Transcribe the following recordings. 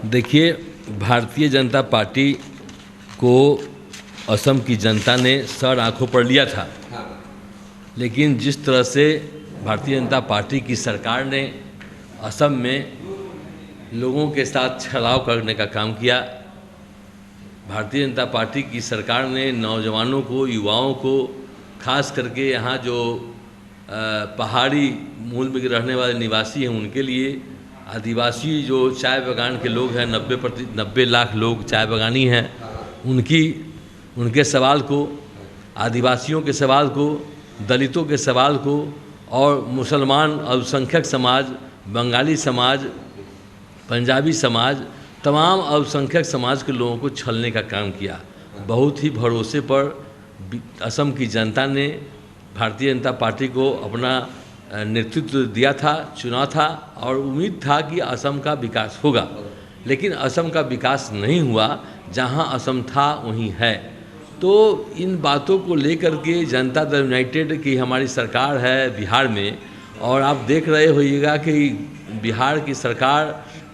देखिए, भारतीय जनता पार्टी को असम की जनता ने सर आंखों पर लिया था, लेकिन जिस तरह से भारतीय जनता पार्टी की सरकार ने असम में लोगों के साथ छलाव करने का काम किया, भारतीय जनता पार्टी की सरकार ने नौजवानों को, युवाओं को, खास करके यहाँ जो पहाड़ी मूल में रहने वाले निवासी हैं उनके लिए, आदिवासी जो चाय बागान के लोग हैं, 90 लाख लोग चाय बागानी हैं, उनके सवाल को, आदिवासियों के सवाल को, दलितों के सवाल को और मुसलमान अल्पसंख्यक समाज, बंगाली समाज, पंजाबी समाज, तमाम अल्पसंख्यक समाज के लोगों को छलने का काम किया। बहुत ही भरोसे पर असम की जनता ने भारतीय जनता पार्टी को अपना नेतृत्व दिया था, चुना था और उम्मीद था कि असम का विकास होगा, लेकिन असम का विकास नहीं हुआ। जहां असम था वहीं है। तो इन बातों को लेकर के जनता दल यूनाइटेड की हमारी सरकार है बिहार में, और आप देख रहे होइएगा कि बिहार की सरकार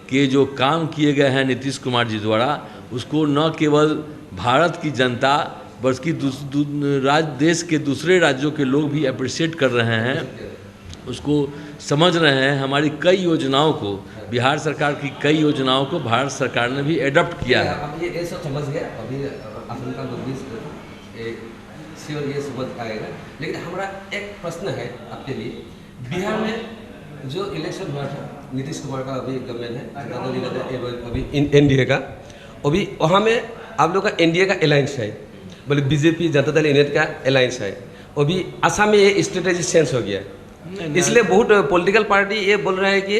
के जो काम किए गए हैं नीतीश कुमार जी द्वारा, उसको न केवल भारत की जनता बल्कि देश के दूसरे राज्यों के लोग भी अप्रिशिएट कर रहे हैं, उसको समझ रहे हैं। हमारी कई योजनाओं को, बिहार सरकार की कई योजनाओं को भारत सरकार ने भी एडॉप्ट किया है। अब ये सब समझ गया, अभी असम का लोग भी श्योर ये समझ आएगा। लेकिन हमारा एक प्रश्न है आपके लिए, बिहार में जो इलेक्शन हुआ था, नीतीश कुमार का अभी गवर्नमेंट है, अभी एनडीए का, अभी वहाँ में आप लोग का एनडीए का अलायंस है, बोले बीजेपी जनता दल यूनाइटेड का अलायंस है। अभी असम में ये स्ट्रेटेजी चेंज हो गया, इसलिए बहुत पॉलिटिकल पार्टी ये बोल रहे हैं कि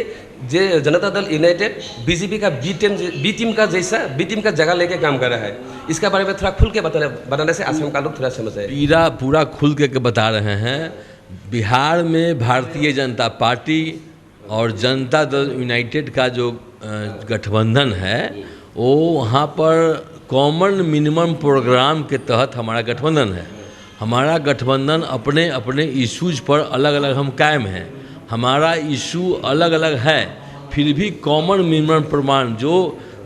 जे जनता दल यूनाइटेड बीजेपी का बी टीम का जगह लेके काम कर रहा है। इसके बारे में थोड़ा खुल के बताने से असम का लोग थोड़ा समझ आए। पूरा खुल के बता रहे हैं। बिहार में भारतीय जनता पार्टी और जनता दल यूनाइटेड का जो गठबंधन है, वो वहाँ पर कॉमन मिनिमम प्रोग्राम के तहत हमारा गठबंधन है। हमारा गठबंधन अपने अपने इश्यूज पर अलग अलग हम कायम हैं। हमारा इशू अलग अलग है, फिर भी कॉमन मिनिमम प्रमाण जो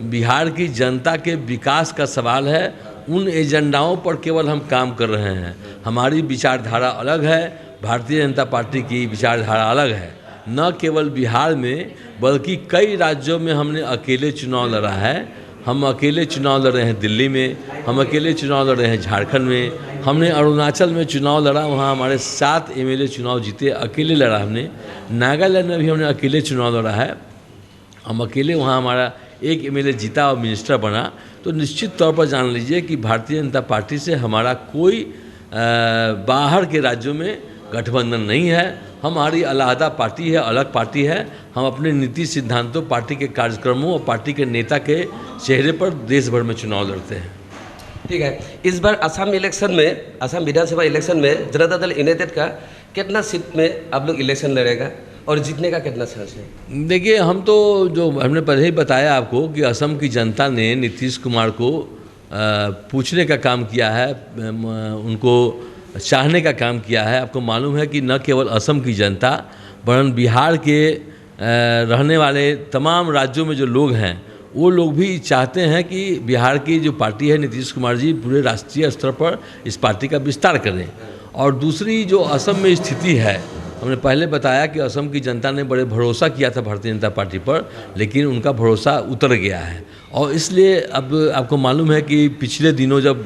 बिहार की जनता के विकास का सवाल है, उन एजेंडाओं पर केवल हम काम कर रहे हैं। हमारी विचारधारा अलग है, भारतीय जनता पार्टी की विचारधारा अलग है। न केवल बिहार में बल्कि कई राज्यों में हमने अकेले चुनाव लड़ा है। हम अकेले चुनाव लड़ रहे हैं दिल्ली में, हम अकेले चुनाव लड़ रहे हैं झारखंड में, हमने अरुणाचल में चुनाव लड़ा, वहाँ हमारे 7 एमएलए चुनाव जीते, अकेले लड़ा हमने। नागालैंड में भी हमने अकेले चुनाव लड़ा है, हम अकेले, वहाँ हमारा 1 एमएलए जीता और मिनिस्टर बना। तो निश्चित तौर पर जान लीजिए कि भारतीय जनता पार्टी से हमारा कोई बाहर के राज्यों में गठबंधन नहीं है। हमारी अलहदा पार्टी है, अलग पार्टी है। हम अपने नीति सिद्धांतों, पार्टी के कार्यक्रमों और पार्टी के नेता के चेहरे पर देश भर में चुनाव लड़ते हैं। ठीक है, इस बार असम इलेक्शन में, असम विधानसभा इलेक्शन में जनता दल यूनाइटेड का कितना सीट में आप लोग इलेक्शन लड़ेगा और जीतने का कितना चांस है? देखिए, हम तो जो हमने पहले ही बताया आपको कि असम की जनता ने नीतीश कुमार को पूछने का काम किया है, उनको चाहने का काम किया है। आपको मालूम है कि न केवल असम की जनता वरन बिहार के रहने वाले तमाम राज्यों में जो लोग हैं, वो लोग भी चाहते हैं कि बिहार की जो पार्टी है नीतीश कुमार जी पूरे राष्ट्रीय स्तर पर इस पार्टी का विस्तार करें। और दूसरी जो असम में स्थिति है, हमने पहले बताया कि असम की जनता ने बड़े भरोसा किया था भारतीय जनता पार्टी पर, लेकिन उनका भरोसा उतर गया है। और इसलिए अब आपको मालूम है कि पिछले दिनों जब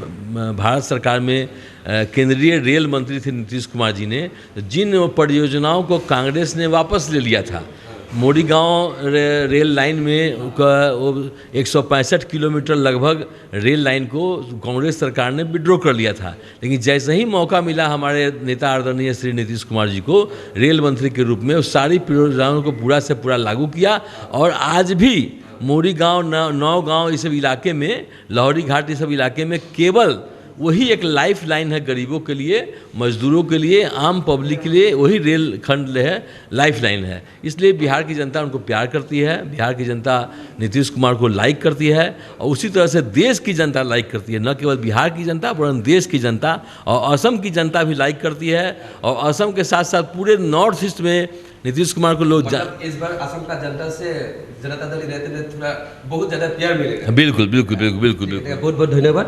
भारत सरकार में केंद्रीय रेल मंत्री थे नीतीश कुमार जी ने, जिन परियोजनाओं को कांग्रेस ने वापस ले लिया था, मोरीगांव रेल लाइन में 165 किलोमीटर लगभग रेल लाइन को कांग्रेस सरकार ने विड्रॉ कर लिया था। लेकिन जैसे ही मौका मिला हमारे नेता आदरणीय श्री नीतीश कुमार जी को रेल मंत्री के रूप में, उस सारी परियोजनाओं को पूरा से पूरा लागू किया। और आज भी मोरीगांव, नौगांव, इस सब इलाके में, लाहौरी घाट, इस सब इलाके में केवल वही एक लाइफ लाइन है गरीबों के लिए, मजदूरों के लिए, आम पब्लिक के लिए, वही रेल खंड है, लाइफ लाइन है। इसलिए बिहार की जनता उनको प्यार करती है, बिहार की जनता नीतीश कुमार को लाइक करती है, और उसी तरह से देश की जनता लाइक करती है। न केवल बिहार की जनता वरन देश की जनता और असम की जनता भी लाइक करती है। और असम के साथ साथ पूरे नॉर्थ ईस्ट में नीतीश कुमार को लोग मतलब इस बार असम का जनता से जनता दल यूनाइटेड ने थोड़ा बहुत ज़्यादा प्यार मिलेगा। बिल्कुल बिल्कुल बिल्कुल बिल्कुल बिल्कुल बहुत बहुत धन्यवाद।